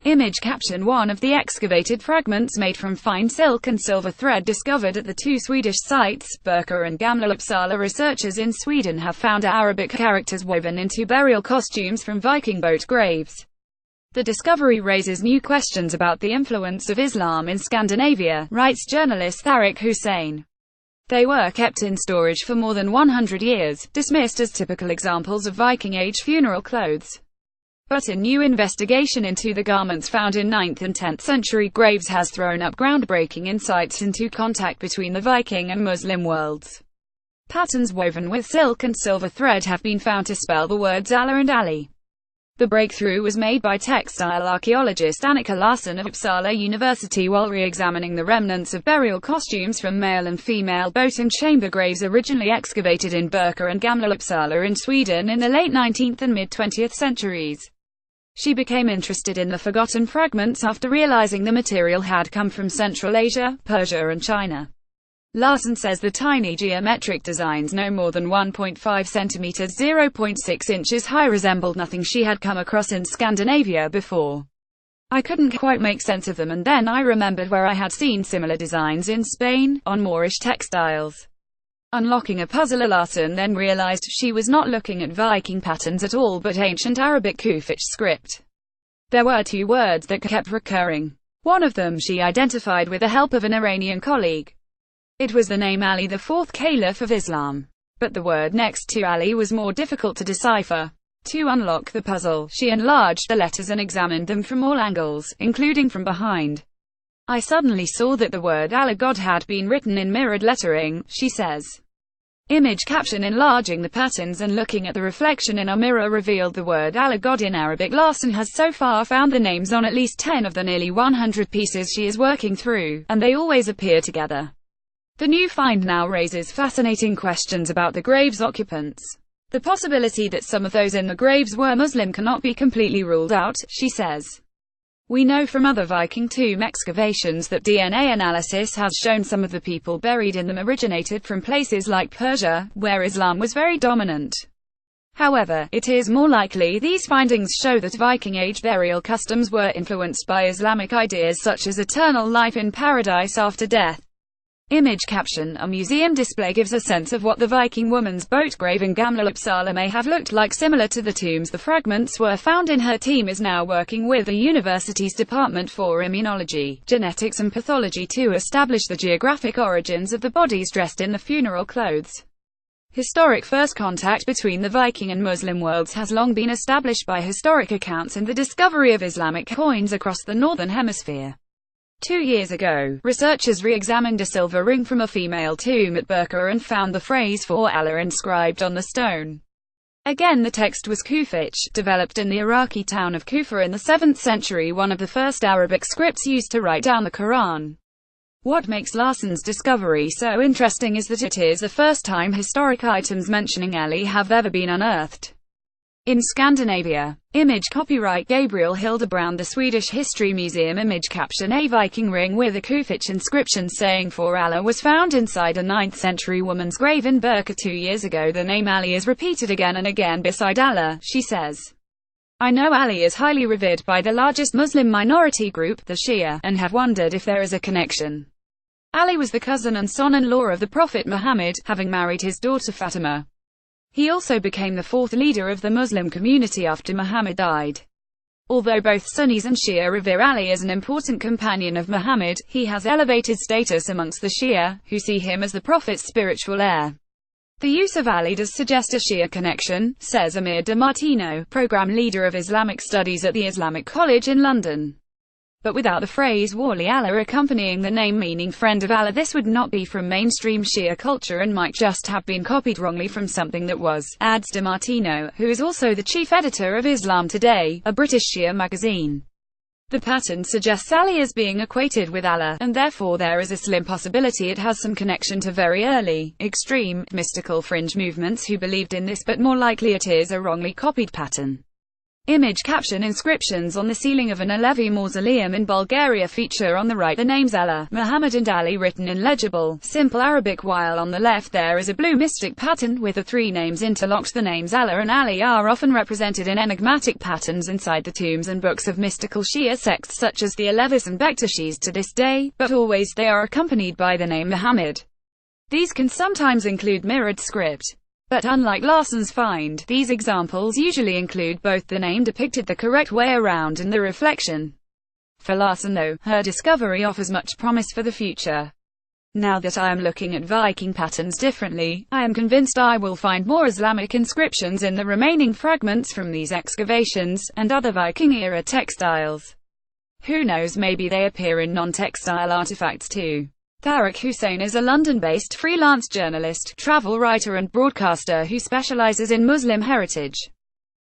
Image caption: one of the excavated fragments made from fine silk and silver thread discovered at the two Swedish sites, Birka and Gamla Uppsala. Researchers in Sweden have found Arabic characters woven into burial costumes from Viking boat graves. The discovery raises new questions about the influence of Islam in Scandinavia, writes journalist Tharik Hussain. They were kept in storage for more than 100 years, dismissed as typical examples of Viking Age funeral clothes. But a new investigation into the garments found in 9th and 10th century graves has thrown up groundbreaking insights into contact between the Viking and Muslim worlds. Patterns woven with silk and silver thread have been found to spell the words Allah and Ali. The breakthrough was made by textile archaeologist Annika Larsson of Uppsala University while re-examining the remnants of burial costumes from male and female boat and chamber graves originally excavated in Birka and Gamla Uppsala in Sweden in the late 19th and mid-20th centuries. She became interested in the forgotten fragments after realizing the material had come from Central Asia, Persia and China. Larsson says the tiny geometric designs, no more than 1.5 centimeters (0.6 inches) high, resembled nothing she had come across in Scandinavia before. I couldn't quite make sense of them, and then I remembered where I had seen similar designs in Spain, on Moorish textiles. Unlocking a puzzleLarsson then realized she was not looking at Viking patterns at all but ancient Arabic Kufi script. There were two words that kept recurring. One of them she identified with the help of an Iranian colleague. It was the name Ali, the fourth caliph of Islam. But the word next to Ali was more difficult to decipher. To unlock the puzzle, she enlarged the letters and examined them from all angles, including from behind. I suddenly saw that the word Allah, God, had been written in mirrored lettering, she says. Image caption: enlarging the patterns and looking at the reflection in a mirror revealed the word Allah, God in Arabic. Larsson has so far found the names on at least 10 of the nearly 100 pieces she is working through, and they always appear together. The new find now raises fascinating questions about the grave's occupants. The possibility that some of those in the graves were Muslim cannot be completely ruled out, she says. We know from other Viking tomb excavations that DNA analysis has shown some of the people buried in them originated from places like Persia, where Islam was very dominant. However, it is more likely these findings show that Viking Age burial customs were influenced by Islamic ideas such as eternal life in paradise after death. Image caption: a museum display gives a sense of what the Viking woman's boat grave in Gamla Uppsala may have looked like, similar to the tombs the fragments were found in. Her team is now working with the university's Department for Immunology, Genetics and Pathology to establish the geographic origins of the bodies dressed in the funeral clothes. Historic first contact between the Viking and Muslim worlds has long been established by historic accounts and the discovery of Islamic coins across the Northern Hemisphere. 2 years ago, researchers re-examined a silver ring from a female tomb at Birka and found the phrase for Allah inscribed on the stone. Again, the text was Kufic, developed in the Iraqi town of Kufa in the 7th century, one of the first Arabic scripts used to write down the Quran. What makes Larsson's discovery so interesting is that it is the first time historic items mentioning Ali have ever been unearthed in Scandinavia. Image copyright Gabriel Hildebrand, the Swedish History Museum. Image caption: a Viking ring with a Kufic inscription saying for Allah was found inside a 9th century woman's grave in Birka 2 years ago. The name Ali is repeated again and again beside Allah, she says. I know Ali is highly revered by the largest Muslim minority group, the Shia, and have wondered if there is a connection. Ali was the cousin and son-in-law of the Prophet Muhammad, having married his daughter Fatima. He also became the fourth leader of the Muslim community after Muhammad died. Although both Sunnis and Shia revere Ali as an important companion of Muhammad, he has elevated status amongst the Shia, who see him as the Prophet's spiritual heir. The use of Ali does suggest a Shia connection, says Amir DiMartino, program leader of Islamic Studies at the Islamic College in London. But without the phrase Wali Allah accompanying the name meaning friend of Allah, this would not be from mainstream Shia culture and might just have been copied wrongly from something that was, adds DiMartino, who is also the chief editor of Islam Today, a British Shia magazine. The pattern suggests Ali as being equated with Allah, and therefore there is a slim possibility it has some connection to very early, extreme, mystical fringe movements who believed in this, but more likely it is a wrongly copied pattern. Image caption: inscriptions on the ceiling of an Alevi mausoleum in Bulgaria feature on the right the names Allah, Muhammad and Ali written in legible, simple Arabic, while on the left there is a blue mystic pattern with the three names interlocked. The names Allah and Ali are often represented in enigmatic patterns inside the tombs and books of mystical Shia sects such as the Alevis and Bektashis to this day, but always they are accompanied by the name Muhammad. These can sometimes include mirrored script. But unlike Larsson's find, these examples usually include both the name depicted the correct way around and the reflection. For Larsson though, her discovery offers much promise for the future. Now that I am looking at Viking patterns differently, I am convinced I will find more Islamic inscriptions in the remaining fragments from these excavations, and other Viking-era textiles. Who knows, maybe they appear in non-textile artifacts too. Tharik Hussain is a London-based freelance journalist, travel writer and broadcaster who specializes in Muslim heritage.